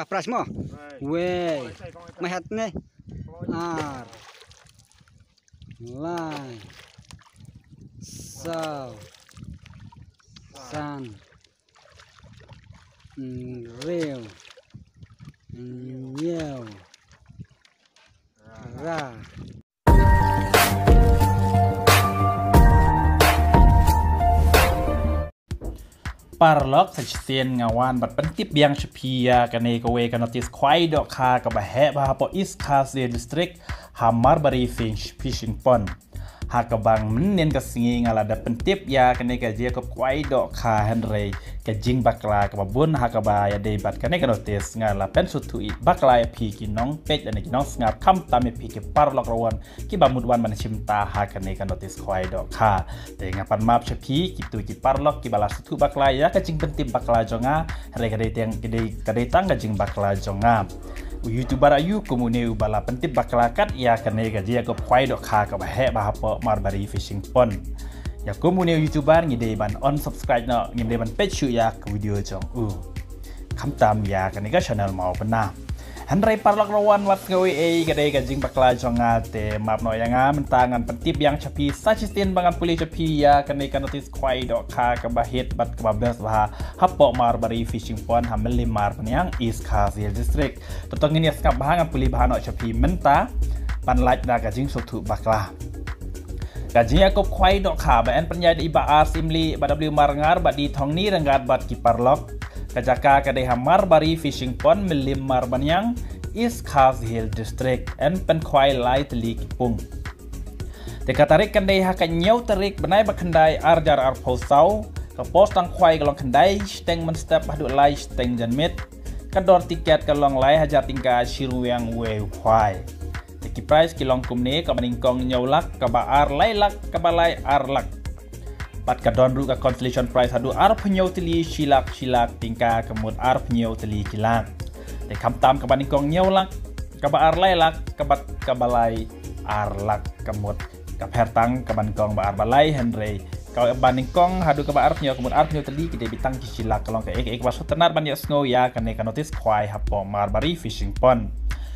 kapras mo. Weh, mehat nih. Ar. Lai. Sao. San. Rêu. Nhiều. Ra. Parlok sajisian ngawan bat pentip yang sepia kane kowe kanotis kwai dok ka kabahe bahapo East Castle District Hamar Bari Fishing Pond hakabang menen kasingi ngalada pentip ya kane kaji ko kwai dok ka Henry kajing bakla kababun hakabaya debat kane kanotis ngala pensutu bakla pi kinong pej ane kinong ngap kam tame pi ke parlok rawan ki bamudwan man cimta hakane kanotis kwai dok ka tengapan map sepi kitu ki parlok ki balas tu bakla ya kajing pentip bakla jonga Henry kadai tang kajing bakla jonga YouTuber ayu komune ubala pentip bakla kat ya kane gaji ko kwai dok ka kabahe bahapo Marbari Fishing Pond ya komune YouTuber ngide ban on subscribe no ngide ban page ya ke video jong kamtam ya kane ga channel mau pernah Henry parlok rawan wat gawe kadai gajing bakla jonga te map no yang mentangan pentip yang cepi sajistin bangan pulih cepi ya kane notis kwai dok ka kabahit bat kabablas bah hapo Marbari Fishing Pond hamel limar penyang East Castle District totong ini skap bahangan pulih bahan no cepi menta pan like na gajing sotu bakla gajing yakop kwai dok ka ba en penyai iba simli badabli marngar badi thong ni renggat bat ki parlok kajaka kadai Hamar Bari Fishing Pond melimar banyang East Castle District en pen kwai lai teli kipung teka tarik kandai hakan nyau tarik benai bakandai arjar arposau ke pos tang kwai kalong kandai steng men step hadu lai steng janmit kador tiket kalong lai hajar tingka shiru yang we kwai teki price kilong kumne ka maningkong nyau lak ka baar lai lak ka balai ar lak pat kadon ru ka constellation price hadu ar penyau teli silak tingka kemud ar penyau teli kilang te kamtam ka baningkong nyau lak ka baar lai lak ka bat ka balai ar lak kemud ka pertang ka baningkong baar balai Henry ka baningkong hadu ka baar penyau kemud ar penyau teli kide bitang silak kalong ka ek wasu tenar ban ya snow ya kane ka notice kwai hapo Marbari Fishing Pond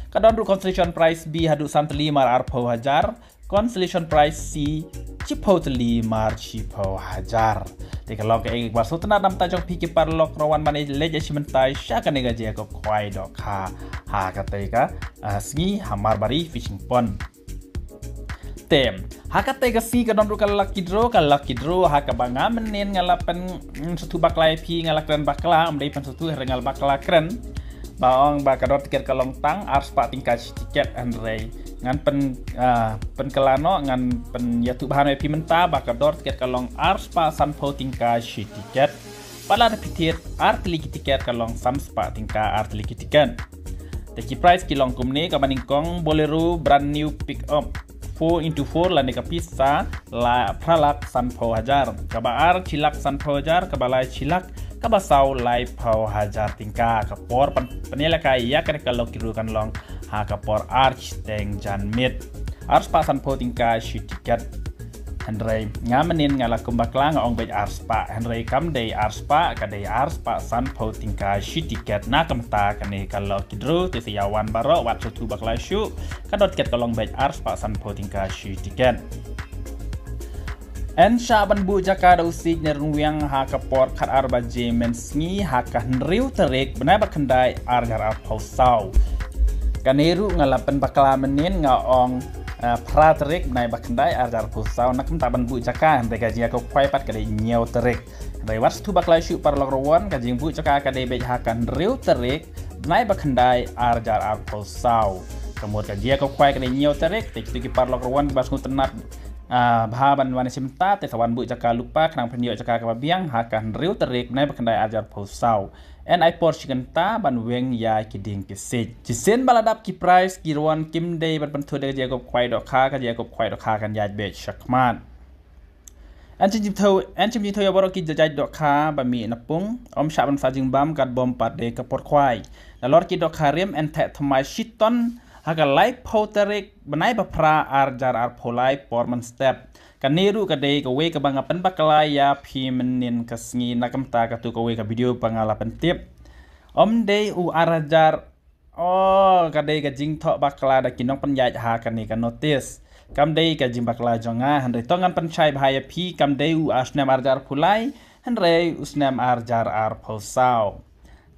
kadon ru constellation price B hadu santeli mar ar po hajar constellation price C Chipotli mar Chipo hajar. Teka log ke wasu tenar nam tajong piki parlok rawan mane leja simentai syaka nega ko kwai dok ha kateka sngi Hamar Bari Fishing Pond. Tem hakateka si kadon ru kalak kidro hakabanga menen ngalapen setu baklai pi ngalakren bakla amdai pen setu rengal bakla kren baong bakador tiket kalong tang arspa tingkat tiket Andre ngan pen kelano ngan pen yatu bahan pi menta bakador tiket kalong arspa sanpo tingka shi tiket pada repeated artli tiket kalong samspa tingka artli tiket teki price kilong kumne kabaningkong bolero brand new pick up 4x4 lane ka pisa la pralak sanpo hajar kabaar cilak sanpo hajar kabalai cilak kabasau lai pau hajar tingka kapor penela kaya kan kalau kirukan long ha kapor arch teng jan mid ars pasan po tingka shi tiket Henry ngamenin ngala kumbakla ngong bej arspa Henry kam day arspa kadai arspa san po tingka shi tiket na kamta kane kalau kidru te siawan baro wat sutu bakla shu kadot tiket kalong bej arspa san po tingka shi tiket en syaban bu jaka dausik nerungyang ha kapor kat arba jemen sngi ha kan riu terik benai bakandai argar arpausau kaneru ngalapen bakala menin ngaong pra terik benai bakandai argar arpausau nakam taban bu jaka hande gaji ko kwai pat kadai nyau terik rewat stu bakla syu parlok rawan kajing bu jaka kadai bej ha kan riu terik benai bakandai argar arpausau kemud gaji ko kwai kadai nyau terik tiki parlok rawan basku tenat bahaban wana simta te sawan bu jaka lupa kenang penyo jaka kababiang hakan riu terik nai bakandai ajar posau en ai portion ta ban weng ya kiding kisej jisen baladap ki price kirwan kim day ban pentu de jakob kwai dok ka jakob kwai dok ka kan ya be shakman en chim jito ya boro ki jaj dok ka ba mi napung om sha ban sajing bam kat bom pat de kapor kwai la lor ki dok ka rem en te thmai shiton haga lai poterik benai bapra arjar arpolai porman step kaniru kadai kawe ka bangapan bakala ya pi menin kasngi nakam ta katu kawe ka video pangalapan tip Day u arajar kadai ka jing thok bakla da kinong penyaj ha kan ni kan notice kam day ka jing bakla jonga handai tongan penchai bahaya pi kam day u asnam arjar pulai handai usnam arjar ar phosau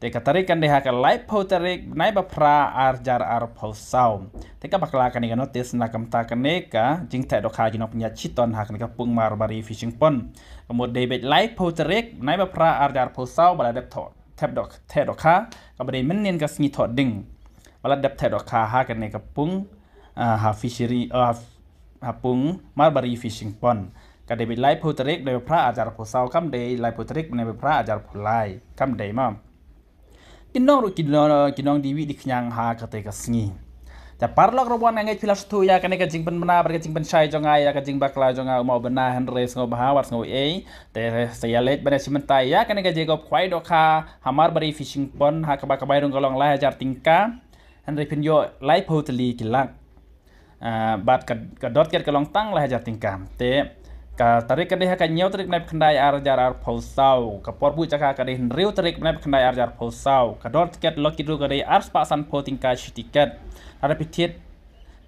te ka tarik kan dei ha ka live photarik nai ba pra arjar ar phosau te ka bakla kan ni kan notice na kam ta kan ne ka jing thai do kha kinong penyaj chiton ha kan ka pung marbari fishing pond kemud day bet live photarik nai ba pra arjar phosau bala dep thot thep dok the dok kha ka bade menin ka sngi thot ding bala dep the dok kha ha kan ne ka pung ha fishery ha pung marbari fishing pond ka de live photarik de pra ajar phosau kam de live photarik ne pra ajar phulai kam de ma kinong diwi di knyang ha ka te ka sngi ta parlok robon ngai pilas tu ya kan ka jing pen bena ber ka jing pen sai jonga ya ka jing bakla jonga mau bena han res ngo bahawat ngo te saya let bena simentai ya kan ka jegop kwai do kha hamar bari fishing pond ha ka ba ka bai rong kalong la jar tingka han re pin yo lai photali kilak bat ka dot ket kalong tang la jar tingka te ka tarik ka de ha ka nyau tarik nai khandai ar jar ar phosau ka porbu chaka ka de riu tarik nai khandai ar jar phosau ka dot ket lokidu ka de ar spa san photingka shitiket ada pitit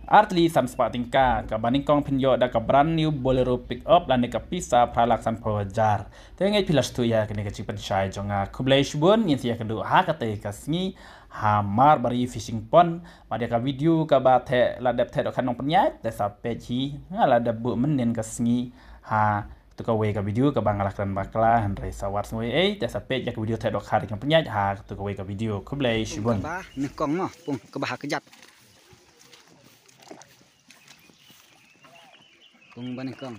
artli sam spa tingka ka baning kong pinyo da ka brand new bolero pick up lan ka pisa pralak san pojar te ngai pilas tu ya kene ka chipan shai jonga kublai shbun yin sia kendu ha ka te ka sngi hamar bari fishing pond pada ka video ka ba the la dep the do kanong penyat te sa peji ngala da bu menen ka sngi ha tu ka we ka video ka bangalak dan bakla han re sawat ngoi te sa pej ya ka video the do khari kan penyat ha tu ka we ka video kublai shbun ba ne kong mo pung ka bah kejat pung ba ne kong